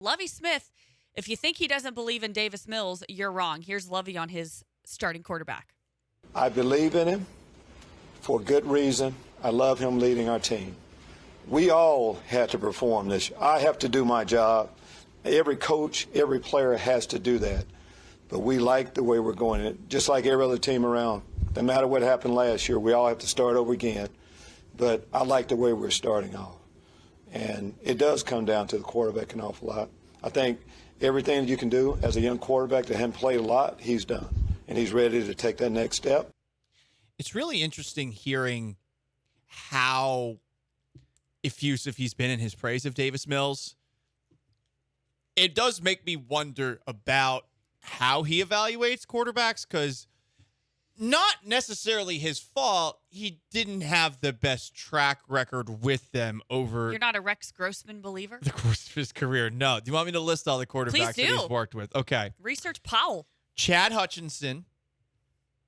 Lovie Smith, if you think he doesn't believe in Davis Mills, you're wrong. Here's Lovie on his starting quarterback. I believe in him for good reason. I love him leading our team. We all had to perform this year. I have to do my job. Every coach, every player has to do that. But we like the way we're going. Just like every other team around. No matter what happened last year, we all have to start over again. But I like the way we're starting off. And it does come down to the quarterback an awful lot. I think everything you can do as a young quarterback that hasn't played a lot, he's done. And he's ready to take that next step. It's really interesting hearing how effusive he's been in his praise of Davis Mills. It does make me wonder about how he evaluates quarterbacks, because not necessarily his fault. He didn't have the best track record with them over. You're not a Rex Grossman believer? The course of his career. No. Do you want me to list all the quarterbacks that he's worked with? Okay. Research Powell. Chad Hutchinson,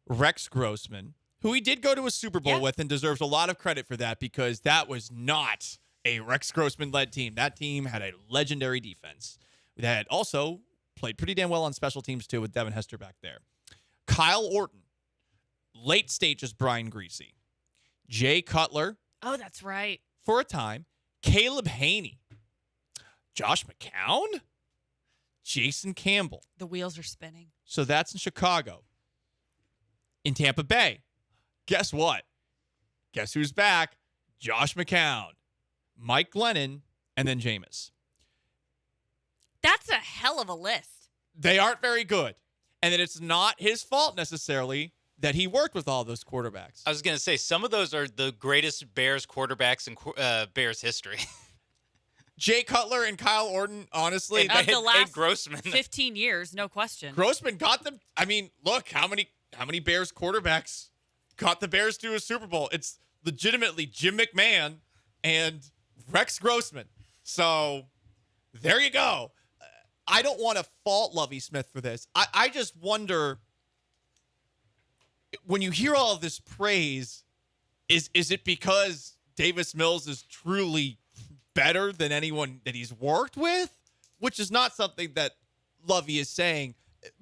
Rex Grossman, who he did go to a Super Bowl with and deserves a lot of credit for that, because that was not a Rex Grossman-led team. That team had a legendary defense that also played pretty damn well on special teams, too, with Devin Hester back there. Kyle Orton, late stages Brian Griese. Jay Cutler. Oh, that's right. For a time. Caleb Hanie. Josh McCown. Jason Campbell. The wheels are spinning. So that's in Chicago. In Tampa Bay, guess what? Guess who's back? Josh McCown, Mike Glennon, and then Jameis. That's a hell of a list. They aren't very good. And then it's not his fault necessarily that he worked with all those quarterbacks. I was going to say, some of those are the greatest Bears quarterbacks in Bears history. Jay Cutler and Kyle Orton, honestly. Of the last Grossman. 15 years, no question. Grossman got them. I mean, look, how many Bears quarterbacks got the Bears to a Super Bowl? It's legitimately Jim McMahon and Rex Grossman. So there you go. I don't want to fault Lovie Smith for this. I just wonder, when you hear all of this praise, is it because Davis Mills is truly better than anyone that he's worked with? Which is not something that Lovie is saying,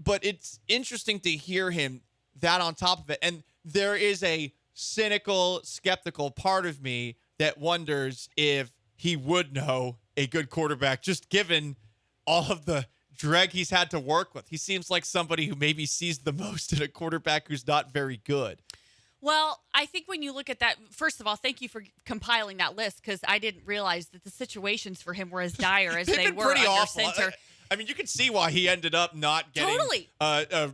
but it's interesting to hear him that on top of it. And there is a cynical, skeptical part of me that wonders if he would know a good quarterback, just given all of the dreg he's had to work with. He seems like somebody who maybe sees the most in a quarterback who's not very good. Well, I think when you look at that, first of all, thank you for compiling that list, because I didn't realize that the situations for him were as dire as they were pretty under awful. center. I mean, you can see why he ended up not getting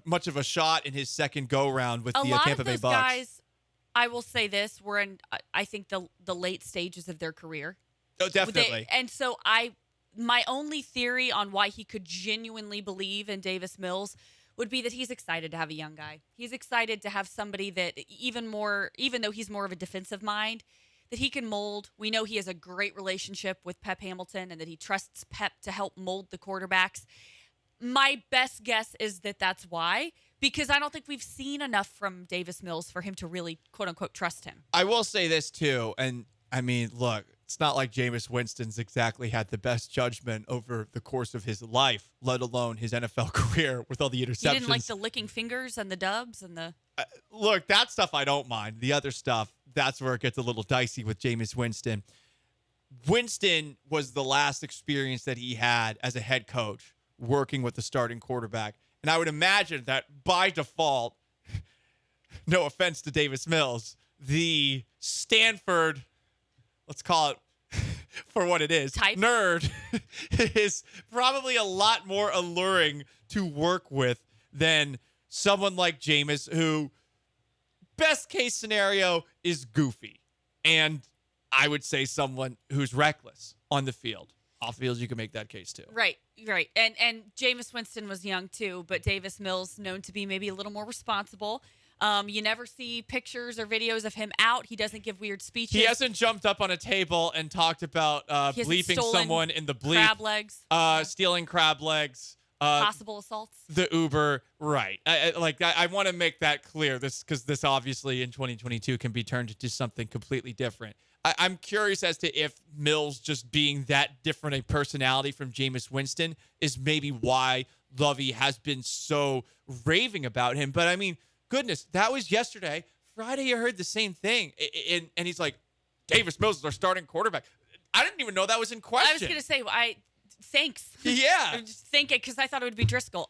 much of a shot in his second go-round with the Tampa Bay Bucs. A lot of those guys, I will say this, were in, I think, the late stages of their career. Oh, definitely. And so my only theory on why he could genuinely believe in Davis Mills would be that he's excited to have a young guy. He's excited to have somebody that even though he's more of a defensive mind, that he can mold. We know he has a great relationship with Pep Hamilton and that he trusts Pep to help mold the quarterbacks. My best guess is that that's why, because I don't think we've seen enough from Davis Mills for him to really, quote unquote, trust him. I will say this too, and I mean, look, it's not like Jameis Winston's exactly had the best judgment over the course of his life, let alone his NFL career with all the interceptions. You didn't like the licking fingers and the dubs and the... Look, that stuff I don't mind. The other stuff, that's where it gets a little dicey with Jameis Winston. Winston was the last experience that he had as a head coach working with the starting quarterback. And I would imagine that by default, no offense to Davis Mills, the Stanford, let's call it for what it is, type nerd is probably a lot more alluring to work with than someone like Jameis, who best case scenario is goofy. And I would say someone who's reckless on the field. Off the field, you can make that case too. Right. And Jameis Winston was young too, but Davis Mills known to be maybe a little more responsible. You never see pictures or videos of him out. He doesn't give weird speeches. He hasn't jumped up on a table and talked about bleeping someone in the bleep. Crab legs. Stealing crab legs. Possible assaults. The Uber, right? I want to make that clear. Because this obviously in 2022 can be turned into something completely different. I'm curious as to if Mills just being that different a personality from Jameis Winston is maybe why Lovie has been so raving about him. But I mean, goodness, that was yesterday. Friday, you heard the same thing, and he's like, Davis Mills is our starting quarterback. I didn't even know that was in question. I was going to say, thanks. Yeah. I'm just thinking because I thought it would be Driscoll.